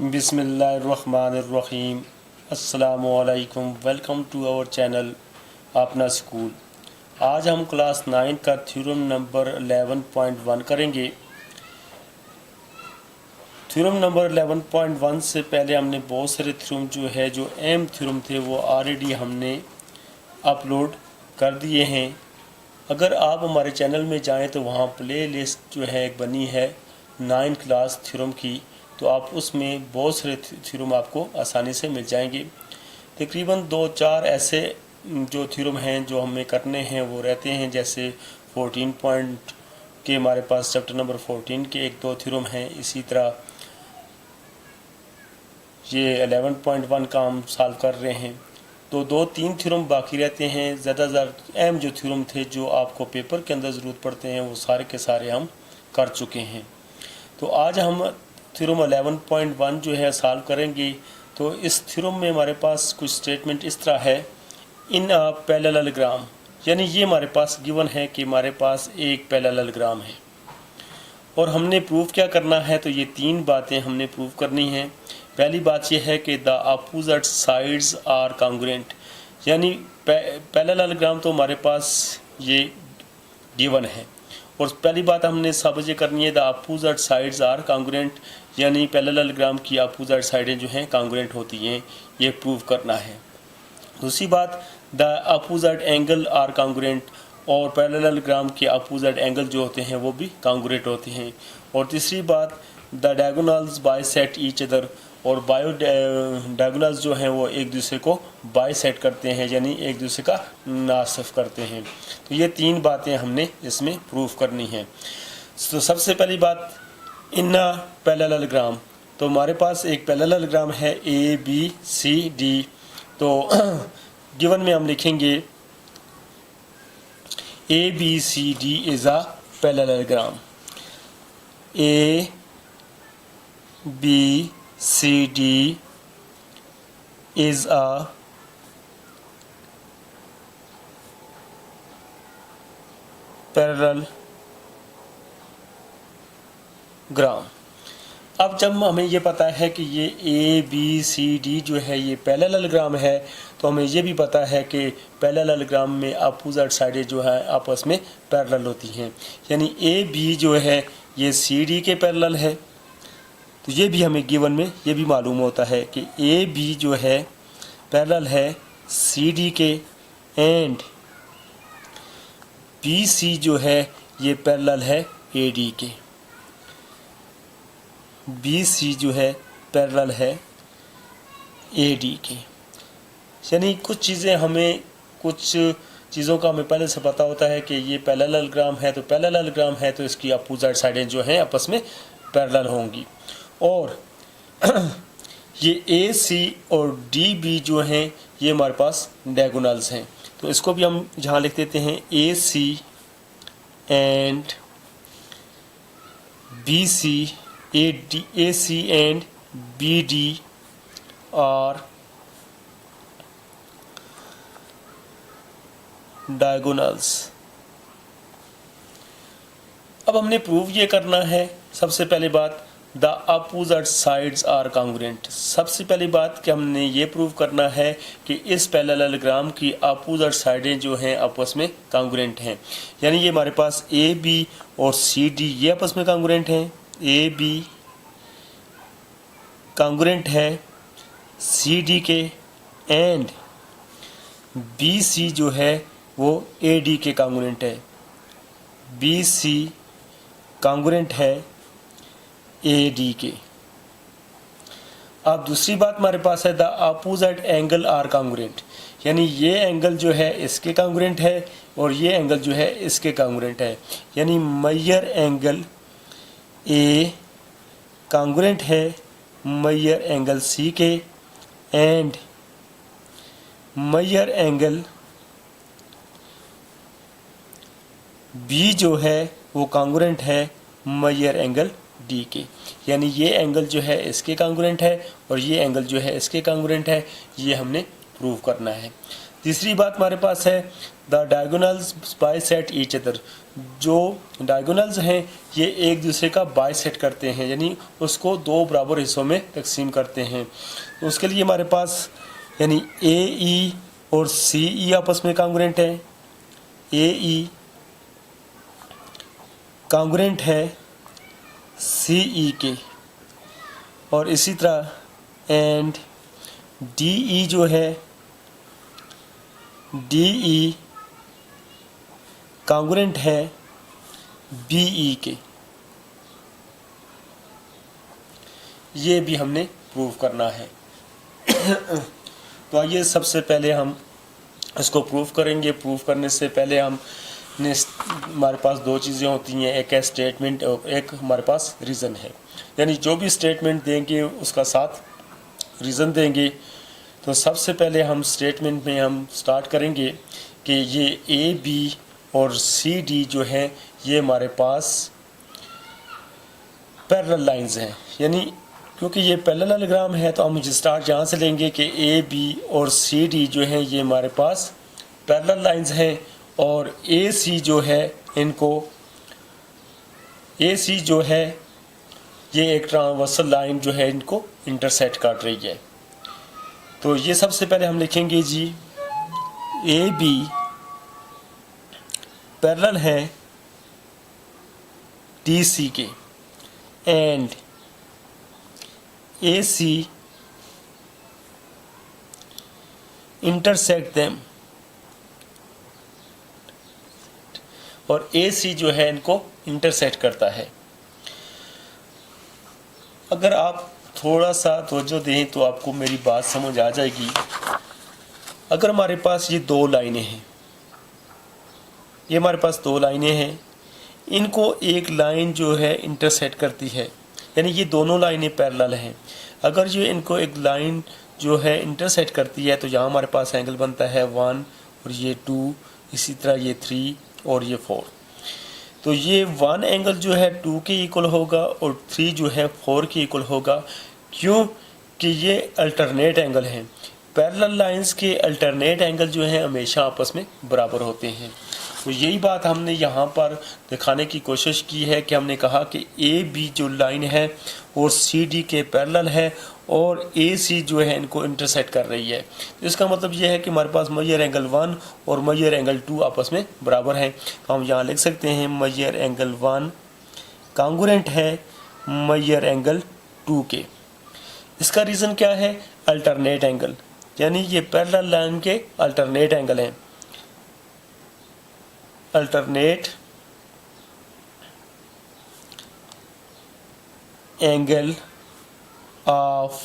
बिस्मिल्लाहिर्रहमानिर्रहीम। अस्सलामुअलैकुम। Welcome to our channel अपना स्कूल। आज हम क्लास 9 का थ्योरम नंबर 11.1 करेंगे। थ्योरम नंबर 11.1 से पहले हमने बहुत सारे थ्योरम जो अहम थ्योरम थे वो ऑलरेडी हमने अपलोड कर दिए हैं। अगर आप हमारे चैनल में जाएं तो वहाँ प्ले लिस्ट एक बनी है 9 क्लास थ्योरम की, तो आप उसमें बहुत सारे थ्योरम आपको आसानी से मिल जाएंगे। तकरीबन 2-4 ऐसे जो थ्योरम हैं जो हमें करने हैं वो रहते हैं, जैसे 14 पॉइंट के हमारे पास चैप्टर नंबर 14 के 1-2 थ्योरम हैं। इसी तरह ये 11.1 का हम सॉल्व कर रहे हैं, तो 2-3 थ्योरम बाकी रहते हैं। ज़्यादातर अहम जो थ्योरम थे जो आपको पेपर के अंदर ज़रूरत पड़ते हैं वो सारे के सारे हम कर चुके हैं। तो आज हम थ्योरम 11.1 सॉल्व करेंगे। तो इस थ्योरम में हमारे पास कुछ स्टेटमेंट इस तरह है, इन अ पैरेललोग्राम, यानी ये हमारे पास गिवन है कि हमारे पास एक पैरेललोग्राम है और हमने प्रूफ क्या करना है। तो ये 3 बातें हमने प्रूफ करनी है। पहली बात यह है कि the opposite sides are congruent, यानी पैरेललोग्राम तो हमारे पास ये गिवन है और पहली बात हमने साबित ये करनी है the opposite sides are congruent, यानी पैरेललोग्राम की अपोजिट साइडें जो हैं कॉन्ग्रुएंट होती हैं, ये प्रूव करना है। दूसरी बात, the opposite angle are congruent, और पैरेललोग्राम के अपोजिट एंगल जो होते हैं वो भी कॉन्ग्रुएंट होते हैं। और तीसरी बात, the diagonals bisect each other, और डायगोनल्स जो हैं वो एक दूसरे को बाइसेक्ट करते हैं, यानी एक दूसरे का नासफ करते हैं। तो ये 3 बातें हमने इसमें प्रूफ करनी है। तो सबसे पहली बात, इन पैरेललोग्राम, तो हमारे पास एक पैरेललोग्राम है ABCD। तो गिवन में हम लिखेंगे ABCD is a parallelogram. ABCD is a parallelogram. अब जब हमें ये पता है कि ये ABCD जो है ये पैरेललोग्राम है, तो हमें ये भी पता है कि पैरेललोग्राम में अपोजिट साइडें जो है आपस में पैरेलल होती हैं, यानी AB जो है ये CD के पैरेलल है। तो ये भी हमें गिवन में ये भी मालूम होता है कि AB जो है पैरेलल है CD के, एंड BC जो है ये पैरेलल है AD के। BC जो है पैरेलल है AD के, यानी कुछ चीज़ों का हमें पहले से पता होता है कि ये पैरेललोग्राम है, तो पैरेललोग्राम है तो इसकी अपोजिट साइडें जो हैं आपस में पैरेलल होंगी। और ये AC और DB जो हैं ये हमारे पास डायगोनल्स हैं, तो इसको भी हम जहाँ लिख देते हैं AC and BC, AC and BD are diagonals. अब हमने प्रूव ये करना है, सबसे पहली बात, the opposite sides are congruent. सबसे पहली बात कि हमने ये प्रूव करना है कि इस पैरेललोग्राम की अपोजिट साइडें जो हैं आपस में कॉन्ग्रुएंट हैं, यानी ये हमारे पास AB और CD ये आपस में कॉन्ग्रुएंट हैं। AB कॉन्ग्रुएंट है CD के, एंड BC जो है वो AD के कॉन्ग्रुएंट है। BC कॉन्ग्रुएंट है AD के। अब दूसरी बात हमारे पास है the opposite angle are congruent, यानी ये एंगल जो है इसके कॉन्ग्रुएंट है और ये एंगल जो है इसके कॉन्ग्रुएंट है, यानी मेजर एंगल A कॉन्ग्रुएंट है मेजर एंगल C के, एंड मेजर एंगल B जो है वो कॉन्ग्रुएंट है मेजर एंगल D के, यानी ये एंगल जो है इसके कॉन्ग्रुएंट है और ये एंगल जो है इसके कॉन्ग्रुएंट है। ये हमने प्रूव करना है। तीसरी बात हमारे पास है the diagonals bisect each other. जो डायगोनल्स हैं ये एक दूसरे का बाइसेट करते हैं, यानी उसको दो बराबर हिस्सों में तकसीम करते हैं। तो उसके लिए हमारे पास यानी ए ई और सी ई आपस में कांग्रुएंट है, ए ई कांग्रुएंट है सी ई के, और इसी तरह एंड डी ई जो है डी ई कांग्रुएंट है बी ई के। ये भी हमने प्रूव करना है। तो आइए सबसे पहले हम इसको प्रूव करेंगे। प्रूव करने से पहले हमारे पास दो चीज़ें होती हैं, एक है स्टेटमेंट और एक हमारे पास रीज़न है। यानी जो भी स्टेटमेंट देंगे उसका साथ रीज़न देंगे। तो सबसे पहले हम स्टेटमेंट में हम स्टार्ट करेंगे कि ये ए बी और सी डी जो है ये हमारे पास पैरेलल लाइंस हैं। यानी क्योंकि ये पैरेललोग्राम है तो हम स्टार्ट यहाँ से लेंगे कि ए बी और सी डी जो हैं ये हमारे पास पैरेलल लाइंस हैं, और ए सी जो है ये एक ट्रांसवर्सल लाइन जो है इनको इंटरसेक्ट काट रही है। तो ये सबसे पहले हम लिखेंगे जी ए बी पैरेलल है डी सी के and A C intersect them, और ए सी जो है इनको इंटरसेक्ट करता है। अगर आप थोड़ा सा तवज्जो दें तो आपको मेरी बात समझ आ जाएगी। अगर हमारे पास ये दो लाइनें हैं, ये हमारे पास दो लाइनें हैं, इनको एक लाइन जो है इंटरसेक्ट करती है, यानी ये दोनों लाइनें पैरेलल हैं। अगर ये इनको एक लाइन जो है इंटरसेक्ट करती है तो यहाँ हमारे पास एंगल बनता है 1 और ये 2, इसी तरह ये 3 और ये 4। तो ये 1 एंगल जो है 2 के इक्वल होगा और 3 जो है 4 के इक्वल होगा। क्यों कि ये अल्टरनेट एंगल हैं। पैरेलल लाइंस के अल्टरनेट एंगल जो हैं हमेशा आपस में बराबर होते हैं। तो यही बात हमने यहाँ पर दिखाने की कोशिश की है कि हमने कहा कि ए बी जो लाइन है और सी डी के पैरेलल है और ए सी जो है इनको इंटरसेक्ट कर रही है। तो इसका मतलब ये है कि हमारे पास मेजर एंगल 1 और मेजर एंगल 2 आपस में बराबर हैं। तो हम यहाँ लिख सकते हैं मेजर एंगल 1 कांग्रुएंट है मेजर एंगल 2 के। इसका रीज़न क्या है? अल्टरनेट एंगल, यानी ये पैरेलल लाइन के अल्टरनेट एंगल हैं। Alternate angle of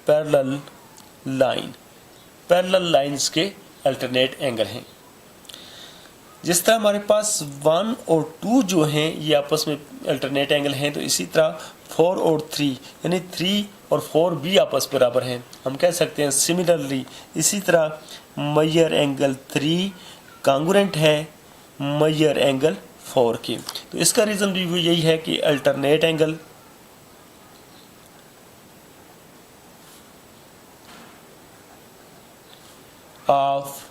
parallel line, parallel lines के अल्टरनेट एंगल हैं। जिस तरह हमारे पास 1 और 2 जो हैं ये आपस में अल्टरनेट एंगल हैं, तो इसी तरह 4 और 3 यानी 3 और 4 भी आपस बराबर हैं। हम कह सकते हैं सिमिलरली इसी तरह मेजर एंगल 3 कांग्रुएंट है मेजर एंगल 4 के। तो इसका रीज़न भी यही है कि alternate angle of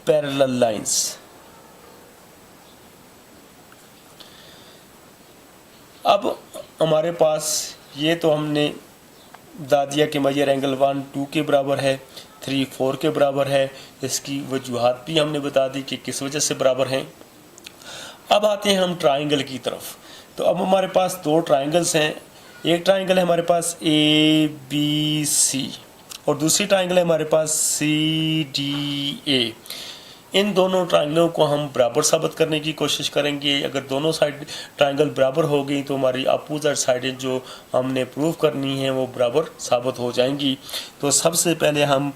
parallel lines, अब हमारे पास ये तो हमने बता दिया कि मेजर एंगल 1 2 के बराबर है, 3 4 के बराबर है। इसकी वजूहात भी हमने बता दी कि किस वजह से बराबर हैं। अब आते हैं हम ट्राइंगल की तरफ। तो अब हमारे पास दो ट्राइंगल्स हैं। एक ट्राइंगल है हमारे पास ए बी सी और दूसरी ट्राइंगल है हमारे पास सी डी ए। इन दोनों ट्राइंगलों को हम बराबर साबित करने की कोशिश करेंगे। अगर दोनों साइड ट्राइंगल बराबर हो गई तो हमारी अपोजिट साइडें जो हमने प्रूव करनी है वो बराबर साबित हो जाएंगी। तो सबसे पहले हम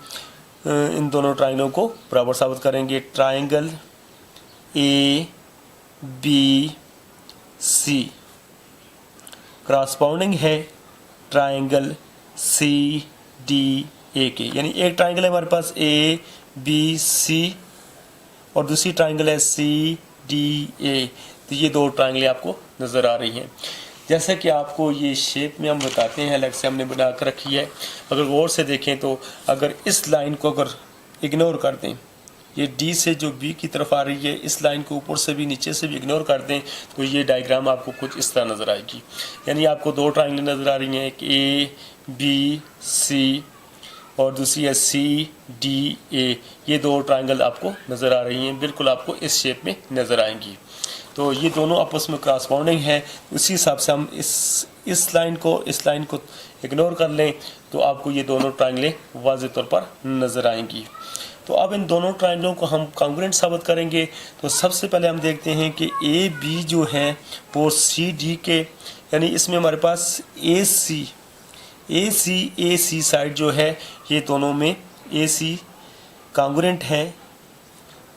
इन दोनों ट्राइंगलों को बराबर साबित करेंगे। ट्राइंगल ए बी सी क्रॉसपाउंडिंग है ट्राइंगल सी डी ए के, यानी एक ट्राइंगल है हमारे पास ए बी सी और दूसरी ट्राइंगल है सी डी ए। तो ये दो ट्राइंगलें आपको नज़र आ रही हैं। जैसा कि आपको ये शेप में हम बताते हैं, अलग से हमने बना कर रखी है। अगर गौर से देखें तो अगर इस लाइन को अगर इग्नोर कर दें, ये डी से जो बी की तरफ आ रही है, इस लाइन को ऊपर से भी नीचे से भी इग्नोर कर दें तो ये डायग्राम आपको कुछ इस तरह नज़र आएगी। यानी आपको दो ट्राइंगल नज़र आ रही हैं, एक ए बी सी और दूसरी है सी डी ए। ये दो ट्राइंगल आपको नज़र आ रही हैं, बिल्कुल आपको इस शेप में नज़र आएंगी। तो ये दोनों आपस में क्रॉसबाउंडिंग है। उसी हिसाब से हम इस लाइन को इग्नोर कर लें तो आपको ये दोनों ट्राइंगलें वाज़ेह तौर पर नज़र आएंगी। तो अब इन दोनों ट्राइंगलों को हम कॉन्ग्रुएंट साबित करेंगे। तो सबसे पहले हम देखते हैं कि ए बी जो है वो सी डी के, यानी इसमें हमारे पास ए सी साइड जो है ये दोनों में ए सी कॉन्ग्रुएंट है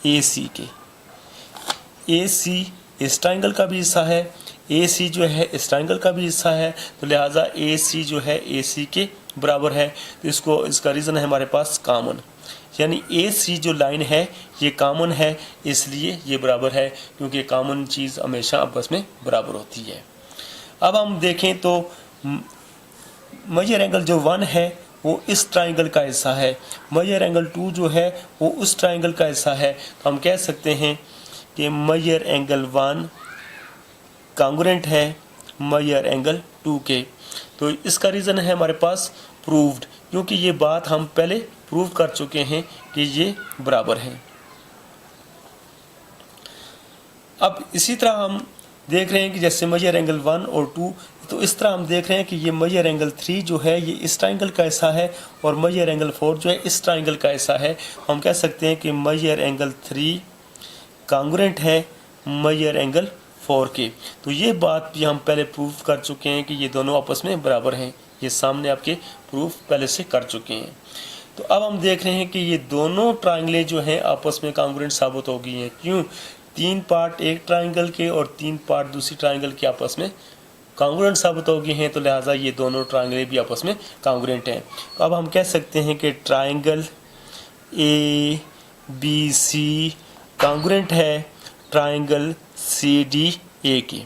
ए सी के। ए सी इस ट्राइंगल का भी हिस्सा है, ए सी जो है इस ट्राइंगल का भी हिस्सा है, तो लिहाजा ए सी जो है ए सी के बराबर है। तो इसका रीज़न है हमारे पास कॉमन, यानी ए सी जो लाइन है ये कॉमन है, इसलिए ये बराबर है, क्योंकि कॉमन चीज़ हमेशा आपस में बराबर होती है। अब हम देखें तो मेजर एंगल जो 1 है वो इस ट्राइंगल का हिस्सा है, मेजर एंगल 2 जो है वो उस ट्राइंगल का हिस्सा है। तो हम कह सकते हैं कि मेजर एंगल 1 कॉन्ग्रुएंट है मेजर एंगल 2 के। तो इसका रीज़न है हमारे पास प्रूव्ड, क्योंकि ये बात हम पहले प्रूव कर चुके हैं कि ये बराबर हैं। अब इसी तरह हम देख रहे हैं कि जैसे मेजर एंगल 1 और 2, तो इस तरह हम देख रहे हैं कि ये मेजर एंगल 3 जो है ये इस ट्राइंगल का हिस्सा है और मेजर एंगल 4 जो है इस ट्राइंगल का हिस्सा है। हम कह सकते हैं कि मेजर एंगल 3 कॉन्ग्रुएंट है मेजर एंगल 4 के। तो ये बात भी हम पहले प्रूव कर चुके हैं कि ये दोनों आपस में बराबर हैं, ये सामने आपके प्रूफ पहले से कर चुके हैं। तो अब हम देख रहे हैं कि ये दोनों ट्राइंगलें जो हैं आपस में कॉन्ग्रुएंट साबित हो गई हैं। क्यों? 3 पार्ट एक ट्राइंगल के और 3 पार्ट दूसरी ट्राइंगल के आपस में कॉन्ग्रुएंट साबित हो गए हैं, तो लिहाजा ये दोनों ट्राइंगलें भी आपस में कॉन्ग्रुएंट हैं। तो अब हम कह सकते हैं कि triangle A B C congruent है ट्राइंगल सी डी ए के।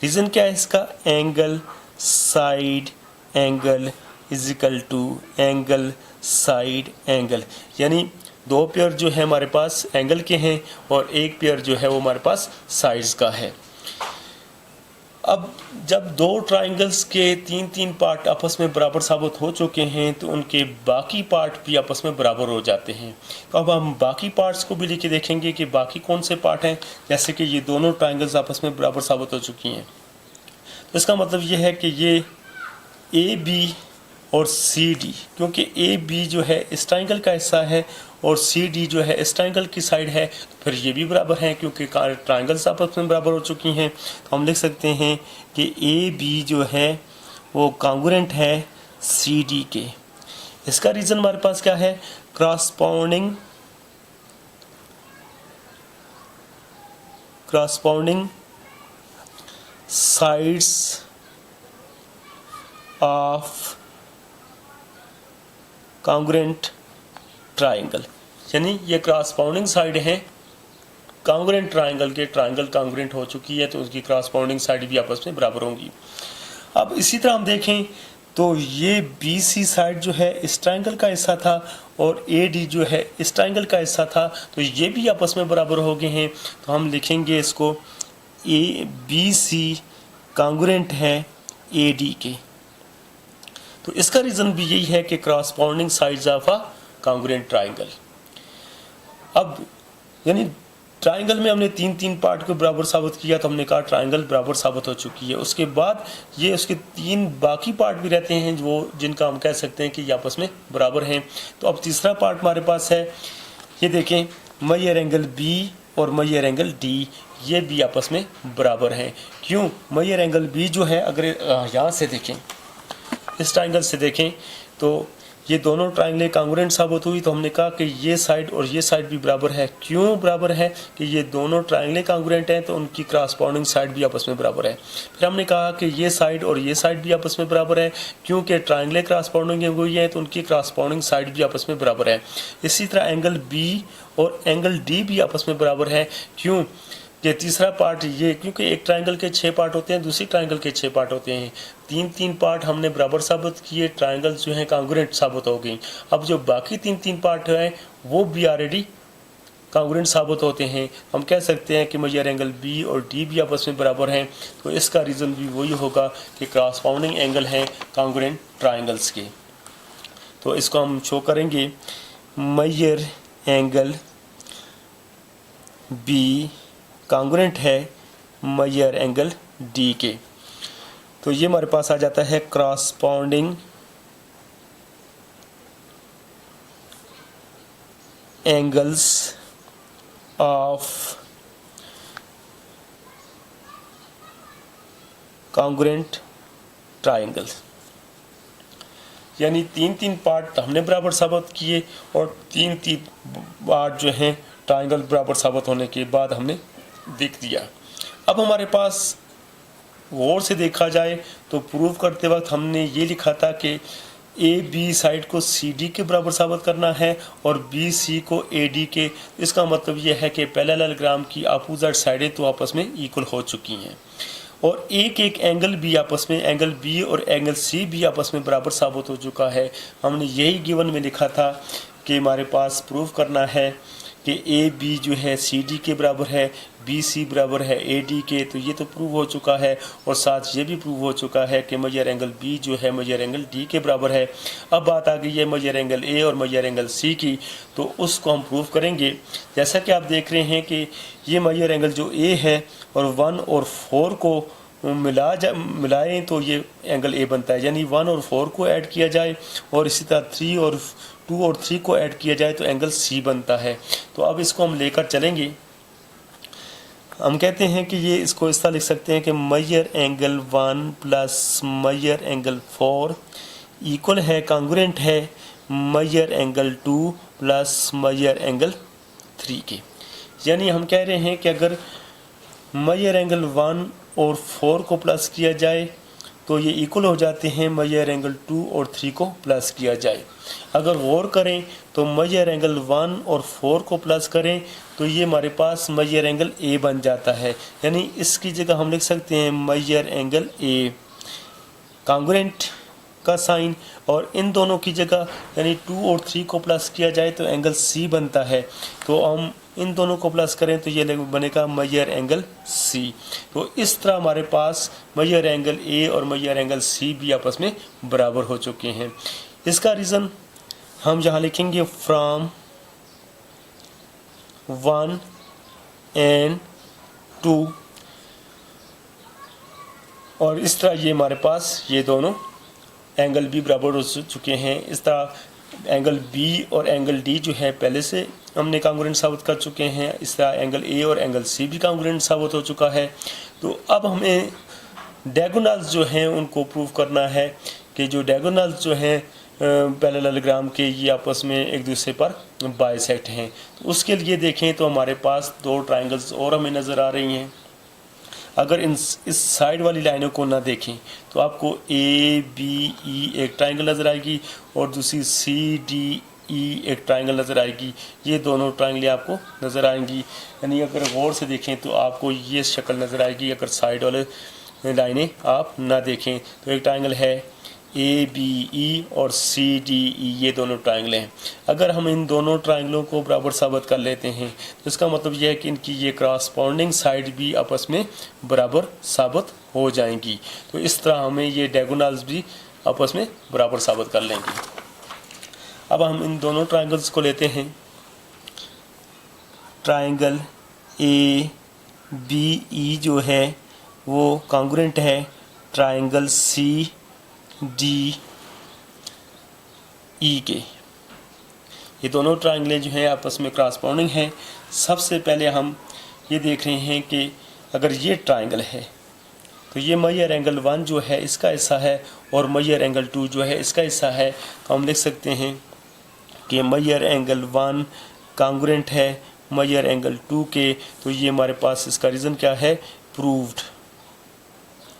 रीज़न क्या है इसका? Angle side angle is equal to angle side angle, यानी 2 पेयर जो है हमारे पास एंगल के हैं और 1 पेयर जो है वो हमारे पास साइड्स का है। अब जब 2 ट्राइंगल्स के 3-3 पार्ट आपस में बराबर साबित हो चुके हैं तो उनके बाकी पार्ट भी आपस में बराबर हो जाते हैं। तो अब हम बाकी पार्ट्स को भी लेके देखेंगे कि बाकी कौन से पार्ट हैं। जैसे कि ये दोनों ट्राइंगल्स आपस में बराबर साबित हो चुकी हैं, तो इसका मतलब ये है कि ये ए बी और सी डी, क्योंकि ए बी जो है इस ट्राइंगल का हिस्सा है और सी डी जो है इस ट्राइंगल की साइड है, तो फिर ये भी बराबर हैं क्योंकि ट्राइंगल्स आपस में बराबर हो चुकी हैं। तो हम लिख सकते हैं कि ए बी जो है वो कॉन्ग्रुएंट है सी डी के। इसका रीज़न हमारे पास क्या है? क्रॉसपाउंडिंग साइड्स ऑफ कॉन्ग्रुएंट ट्राइंगल, यानी ये क्रॉसपाउंडिंग साइड है कॉन्ग्रुएंट ट्राइंगल के। ट्राइंगल कॉन्ग्रुएंट हो चुकी है तो उसकी क्रॉसपाउंडिंग साइड भी आपस में बराबर होंगी। अब इसी तरह हम देखें तो ये बी सी साइड जो है इस ट्राइंगल का हिस्सा था और ए डी जो है इस ट्राइंगल का हिस्सा था, तो ये भी आपस में बराबर हो गए हैं। तो हम लिखेंगे इसको ए बी सी कॉन्ग्रुएंट है ए डी के। तो इसका रीज़न भी यही है कि corresponding sides of a congruent triangle. अब यानी ट्राइंगल में हमने 3-3 पार्ट को बराबर साबित किया, तो हमने कहा ट्राइंगल बराबर साबित हो चुकी है। उसके बाद ये उसके 3 बाकी पार्ट भी रहते हैं वो जिनका हम कह सकते हैं कि ये आपस में बराबर हैं। तो अब तीसरा पार्ट हमारे पास है, ये देखें मेजर एंगल बी और मेजर एंगल डी, ये भी आपस में बराबर हैं। क्यों? मेजर एंगल बी जो है, अगर यहाँ से देखें, इस ट्राइंगल से देखें तो ये दोनों ट्राइंगलें कॉन्ग्रुएंट साबित हुई, तो हमने कहा कि ये साइड और ये साइड भी बराबर है। क्यों बराबर है? कि ये दोनों ट्राइंगलें कॉन्ग्रुएंट हैं तो उनकी क्रॉसपाउंडिंग साइड भी आपस में बराबर है। फिर हमने कहा कि ये साइड और ये साइड भी आपस में बराबर है, क्योंकि ट्राइंगलें क्रॉसपाउंडिंग हुई हैं तो उनकी क्रॉसपाउंडिंग साइड भी आपस में बराबर है। इसी तरह एंगल बी और एंगल डी भी आपस में बराबर है। क्यों? ये तीसरा पार्ट ये, क्योंकि एक ट्रायंगल के 6 पार्ट होते हैं, दूसरी ट्रायंगल के 6 पार्ट होते हैं, 3-3 पार्ट हमने बराबर साबित किए, ट्रायंगल जो है कांग्रुएंट साबित हो गई। अब जो बाकी 3-3 पार्ट हैं वो भी ऑलरेडी कांग्रुएंट साबित होते हैं। हम कह सकते हैं कि मेजर एंगल बी और डी भी आपस में बराबर हैं, तो इसका रीज़न भी वही होगा कि क्रॉसपाउंडिंग एंगल हैं कांग्रुएंट ट्रायंगल्स के। तो इसको हम शो करेंगे, मेजर एंगल बी कांग्रुएंट है मेजर एंगल डी के। तो ये हमारे पास आ जाता है क्रॉसपाउंडिंग एंगल्स ऑफ कांग्रुएंट ट्रायंगल्स, यानी 3-3 पार्ट हमने बराबर साबित किए और 3-3 पार्ट जो हैं ट्रायंगल बराबर साबित होने के बाद हमने देख दिया। अब हमारे पास गौर से देखा जाए तो प्रूव करते वक्त हमने ये लिखा था कि ए बी साइड को सी डी के बराबर साबित करना है और बी सी को ए डी के। इसका मतलब यह है कि पैरेललोग्राम की अपोजिट साइडें तो आपस में इक्वल हो चुकी हैं और एक एक एंगल भी आपस में, एंगल बी और एंगल सी भी आपस में बराबर साबित हो चुका है। हमने यही गिवन में लिखा था कि हमारे पास प्रूव करना है कि ए बी जो है सी डी के बराबर है, बी सी बराबर है ए डी के। तो ये तो प्रूव हो चुका है और साथ ये भी प्रूव हो चुका है कि मेजर एंगल बी जो है मेजर एंगल डी के बराबर है। अब बात आ गई है मेजर एंगल ए और मेजर एंगल सी की, तो उसको हम प्रूव करेंगे। जैसा कि आप देख रहे हैं कि ये मेजर एंगल जो ए है और 1 और 4 को मिलाएं तो ये एंगल ए बनता है, यानी 1 और 4 को ऐड किया जाए और इसी तरह 2 और 3 को ऐड किया जाए तो एंगल सी बनता है। तो अब इसको हम लेकर चलेंगे। हम कहते हैं कि ये इसको इस तरह लिख सकते हैं कि measure angle 1 plus measure angle 4 equal है, कांग्रुएंट है measure angle 2 plus measure angle 3 के। यानी हम कह रहे हैं कि अगर मेजर एंगल 1 और 4 को प्लस किया जाए तो ये इक्वल हो जाते हैं मेजर एंगल 2 और 3 को प्लस किया जाए। अगर गौर करें तो मेजर एंगल 1 और 4 को प्लस करें तो ये हमारे पास मेजर एंगल ए बन जाता है, यानी इसकी जगह हम लिख सकते हैं मेजर एंगल ए, कांग्रुएंट का साइन, और इन दोनों की जगह यानी 2 और 3 को प्लस किया जाए तो एंगल सी बनता है। तो हम इन दोनों को प्लस करें तो ये बनेगा मेजर एंगल सी। तो इस तरह हमारे पास मेजर एंगल ए और मेजर एंगल सी भी आपस में बराबर हो चुके हैं। इसका रीज़न हम यहाँ लिखेंगे फ्रॉम 1 and 2, और इस तरह ये हमारे पास ये दोनों एंगल भी बराबर हो चुके हैं। इस तरह एंगल बी और एंगल डी जो है पहले से हमने कांग्रुएंट साबित कर चुके हैं। इस तरह एंगल ए और एंगल सी भी कांग्रुएंट साबित हो चुका है। तो अब हमें डायगोनल्स जो हैं उनको प्रूव करना है कि जो डायगोनल्स जो हैं पैरेललोग्राम के ये आपस में एक दूसरे पर बाइसेक्ट हैं। तो उसके लिए देखें तो हमारे पास 2 ट्रायंगल्स और हमें नज़र आ रही हैं। अगर इस साइड वाली लाइनों को ना देखें तो आपको ए बी ई एक ट्रायंगल नज़र आएगी और दूसरी सी डी ई एक ट्रायंगल नज़र आएगी। ये दोनों ट्रायंगलें आपको नज़र आएंगी, यानी अगर गौर से देखें तो आपको ये शक्ल नज़र आएगी। अगर साइड वाले लाइनें आप ना देखें तो एक ट्रायंगल है ए बी ई और सी डी ई, ये दोनों ट्रायंगल हैं। अगर हम इन दोनों ट्रायंगलों को बराबर साबित कर लेते हैं तो इसका मतलब यह है कि इनकी ये क्रॉसपाउंडिंग साइड भी आपस में बराबर साबित हो जाएंगी। तो इस तरह हमें ये डायगोनल्स भी आपस में बराबर साबित कर लेंगे। अब हम इन दोनों ट्रायंगल्स को लेते हैं। ट्रायंगल ए बी ई जो है वो कांग्रुएंट है ट्रायंगल सी डी ई के। ये दोनों ट्रायंगलें जो हैं आपस में क्रॉसपाउंडिंग हैं। सबसे पहले हम ये देख रहे हैं कि अगर ये ट्रायंगल है तो ये मेजर एंगल 1 जो है इसका हिस्सा है और मेजर एंगल 2 जो है इसका हिस्सा है। तो हम लिख सकते हैं कि मेजर एंगल 1 कांग्रुएंट है मेजर एंगल 2 के। तो ये हमारे पास इसका रीज़न क्या है, प्रूव्ड।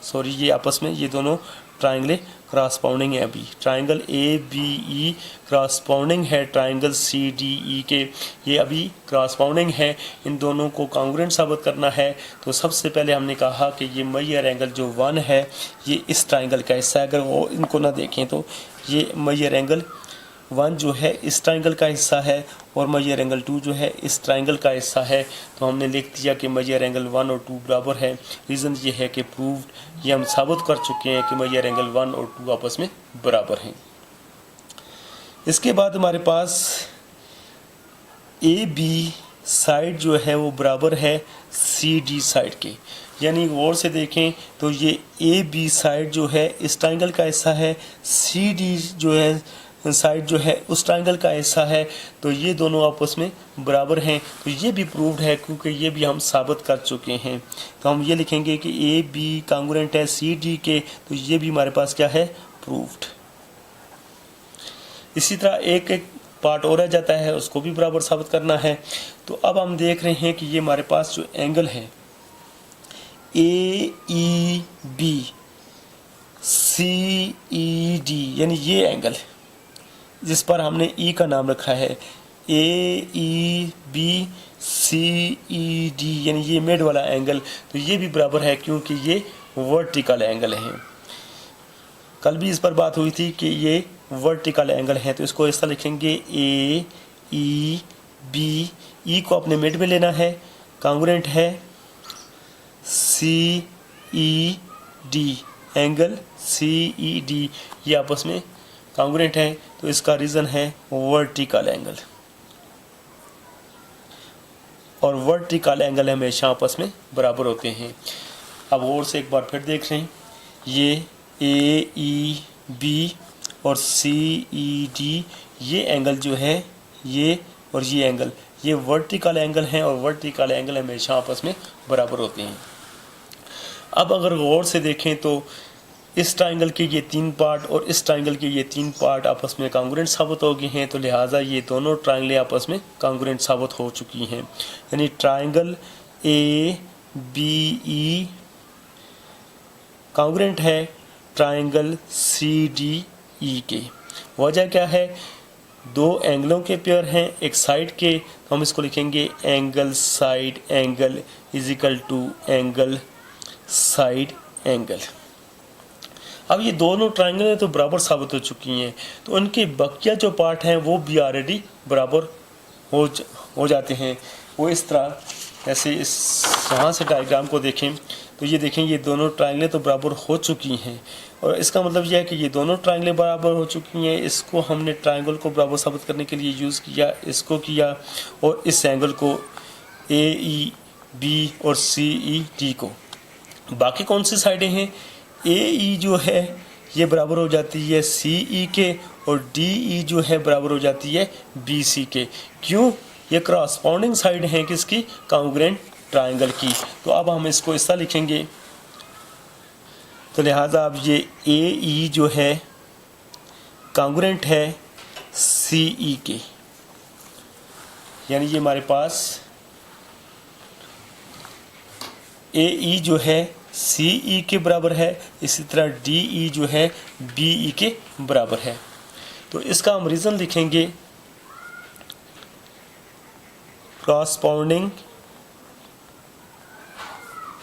सॉरी, ये आपस में ये दोनों ट्राइंगल क्रॉसपाउंडिंग है अभी, ट्राइंगल ए बी ई क्रॉसपाउंडिंग है ट्राइंगल सी डी ई के, ये अभी क्रॉसपाउंडिंग है। इन दोनों को कॉन्ग्रुएंट साबित करना है। तो सबसे पहले हमने कहा कि ये मेजर एंगल जो 1 है ये इस ट्राइंगल का हिस्सा है। अगर वो इनको ना देखें तो ये मेजर एंगल 1 जो है इस ट्राइंगल का हिस्सा है और मेजर एंगल 2 जो है इस ट्राइंगल का हिस्सा है। तो हमने लिख दिया कि मेजर एंगल 1 और 2 बराबर है। रीज़न ये है कि प्रूव्ड, ये हम साबित कर चुके हैं कि मेजर एंगल 1 और 2 आपस में बराबर हैं। इसके बाद हमारे पास ए बी साइड जो है वो बराबर है सी डी साइड के, यानी गौर से देखें तो ये ए बी साइड जो है इस ट्राइंगल का हिस्सा है, सी डी जो है साइड जो है उस ट्राइंगल का हिस्सा है। तो ये दोनों आपस में बराबर हैं। तो ये भी प्रूव्ड है क्योंकि ये भी हम साबित कर चुके हैं। तो हम ये लिखेंगे कि ए बी कॉन्ग्रुएंट है सी डी के, तो ये भी हमारे पास क्या है, प्रूव्ड। इसी तरह एक एक पार्ट और रह जाता है, उसको भी बराबर साबित करना है। तो अब हम देख रहे हैं कि ये हमारे पास जो एंगल है ए E B C E D, यानी ये एंगल जिस पर हमने ई का नाम रखा है ए E B C E D, यानी ये मिड वाला एंगल, तो ये भी बराबर है क्योंकि ये वर्टिकल एंगल है। कल भी इस पर बात हुई थी कि ये वर्टिकल एंगल है। तो इसको ऐसा लिखेंगे ए ई बी, ई को अपने मिड में लेना है, कॉन्ग्रुएंट है C E D, angle C E D ये आपस में कॉन्ग्रुएंट है। तो इसका रीज़न है वर्टिकल एंगल, और वर्टिकल एंगल हमेशा आपस में बराबर होते हैं। अब और से एक बार फिर देख रहे हैं, ये ए ई बी और सी ई डी ये एंगल जो है ये और ये एंगल ये वर्टिकल एंगल हैं और वर्टिकल एंगल हमेशा आपस में बराबर होते हैं। अब अगर गौर से देखें तो इस ट्राइंगल के ये 3 पार्ट और इस ट्राइंगल के ये 3 पार्ट आपस में कॉन्ग्रुएंट साबित हो गए हैं। तो लिहाजा ये दोनों ट्राइंगलें आपस में कॉन्ग्रुएंट साबित हो चुकी हैं। यानी triangle A B E congruent है ट्राइंगल सी डी ई के। वजह क्या है, 2 एंगलों के पेयर हैं एक साइड के, तो हम इसको लिखेंगे angle side angle is equal to angle side angle. अब ये दोनों ट्राइंगल तो बराबर साबित हो चुकी हैं, तो उनके बकिया जो पार्ट हैं वो भी ऑलरेडी बराबर हो जाते हैं। वो इस तरह, जैसे इस यहाँ से डायग्राम को देखें तो ये देखें ये दोनों ट्राइंगलें तो बराबर हो चुकी हैं, और इसका मतलब यह है कि ये दोनों ट्राइंगलें बराबर हो चुकी हैं। इसको हमने ट्राइंगल को बराबर साबित करने के लिए यूज़ किया, इसको किया, और इस एंगल को ए ई बी और सी ई डी को। बाकी कौन सी साइडें हैं, ए ई जो है ये बराबर हो जाती है सी ई के, और डी ई जो है बराबर हो जाती है बी सी के। क्यों, ये क्रॉसपाउंडिंग साइड हैं किसकी, कॉन्ग्रुएंट ट्राइंगल की। तो अब हम इसको ऐसा लिखेंगे, तो लिहाजा अब ये ए ई जो है कॉन्ग्रुएंट है सी ई के, यानी ये हमारे पास ए ई जो है सी ई के बराबर है, इसी तरह डी ई जो है बी ई के बराबर है। तो इसका हम रीज़न लिखेंगे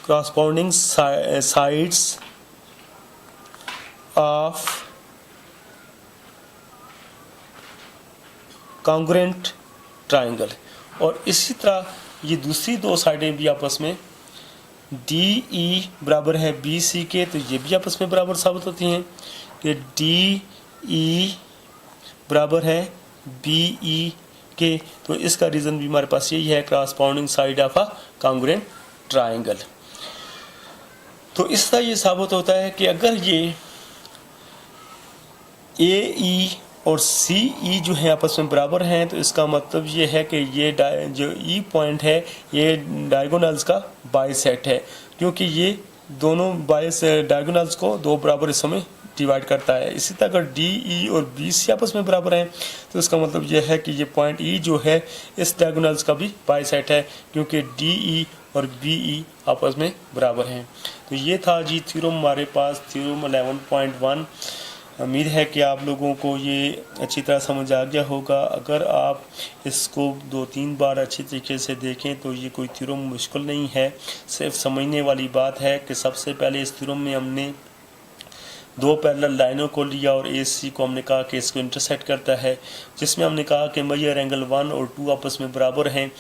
क्रॉसपाउंडिंग साइड्स ऑफ कॉन्ग्रुएंट ट्राइंगल। और इसी तरह ये दूसरी 2 साइडें भी आपस में डी ई बराबर है बी सी के, तो ये भी आपस में बराबर साबित होती हैं कि डी ई बराबर है बी ई के। तो इसका रीज़न भी हमारे पास यही है, corresponding side of a congruent triangle. तो इस तरह ये साबित होता है कि अगर ये ए ई और सी ई जो है आपस में बराबर हैं, तो इसका मतलब ये है कि ये जो ई पॉइंट है ये डायगोनल्स का बाइसेक्ट है, क्योंकि ये दोनों डायगोनल्स को 2 बराबर हिस्सों में डिवाइड करता है। इसी तरह अगर डी ई और बी सी आपस में बराबर हैं तो इसका मतलब यह है कि ये पॉइंट ई जो है इस डायगोनल्स का भी बाइसेट है, क्योंकि डी ई और बी ई आपस में बराबर हैं। तो ये था जी थ्योरम हमारे पास, थ्योरम 11.1। उम्मीद है कि आप लोगों को ये अच्छी तरह समझ आ गया होगा। अगर आप इसको 2-3 बार अच्छी तरीके से देखें तो ये कोई थ्योरम मुश्किल नहीं है, सिर्फ समझने वाली बात है कि सबसे पहले इस थ्योरम में हमने दो पैरेलल लाइनों को लिया और ए सी को हमने कहा कि इसको इंटरसेक्ट करता है, जिसमें हमने कहा कि मेजर एंगल 1 और 2 आपस में बराबर हैं,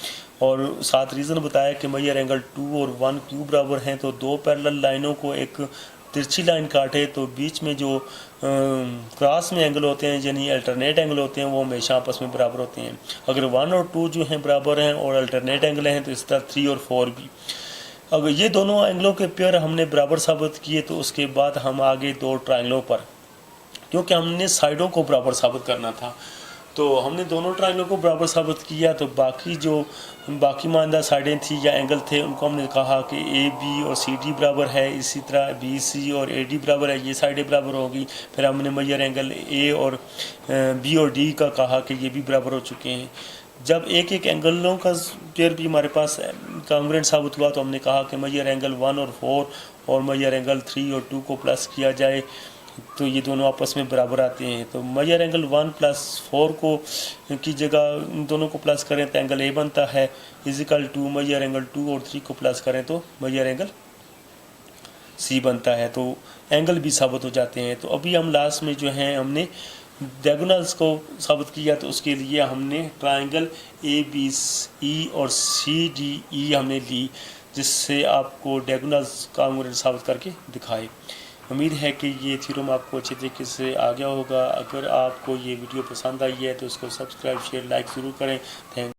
और साथ रीज़न बताया कि मेजर एंगल 2 और 1 क्यों बराबर हैं। तो दो पैरेलल लाइनों को एक तिरछी लाइन काटे तो बीच में जो क्रॉस में एंगल होते हैं यानी अल्टरनेट एंगल होते हैं वो हमेशा आपस में बराबर होते हैं। अगर 1 और 2 जो हैं बराबर हैं और अल्टरनेट एंगल हैं तो इस तरह 3 और 4 भी। अगर ये दोनों एंगलों के पेयर हमने बराबर साबित किए तो उसके बाद हम आगे दो ट्रायंगलों पर, क्योंकि हमने साइडों को बराबर साबित करना था, तो हमने दोनों ट्रायंगलों को बराबर साबित किया। तो बाकी मानदा साइडें थी या एंगल थे उनको हमने कहा कि ए बी और सी डी बराबर है, इसी तरह बी सी और ए डी बराबर है, ये साइडें बराबर होगी। फिर हमने मेजर एंगल ए और बी और डी का कहा कि ये भी बराबर हो चुके हैं। जब एक एक एंगलों का पेयर भी हमारे पास कांग्रुएंट साबित हुआ तो हमने कहा कि मेजर एंगल 1 और 4 और मेजर एंगल 3 और 2 को प्लस किया जाए तो ये दोनों आपस में बराबर आते हैं। तो मेजर एंगल 1 प्लस 4 को की जगह इन दोनों को प्लस करें तो एंगल ए बनता है, इजिकल टू मेजर एंगल 2 और 3 को प्लस करें तो मेजर एंगल सी बनता है। तो एंगल भी साबित हो जाते हैं। तो अभी हम लास्ट में जो हैं हमने डायगोनल्स को साबित किया, तो उसके लिए हमने ट्रायंगल ए बी ई और सी डी ई हमने ली, जिससे आपको डायगोनल्स कांग्रुएंट साबित करके दिखाए। उम्मीद है कि ये थ्योरम आपको अच्छे तरीके से आ गया होगा। अगर आपको ये वीडियो पसंद आई है तो इसको सब्सक्राइब शेयर लाइक ज़रूर करें। थैंक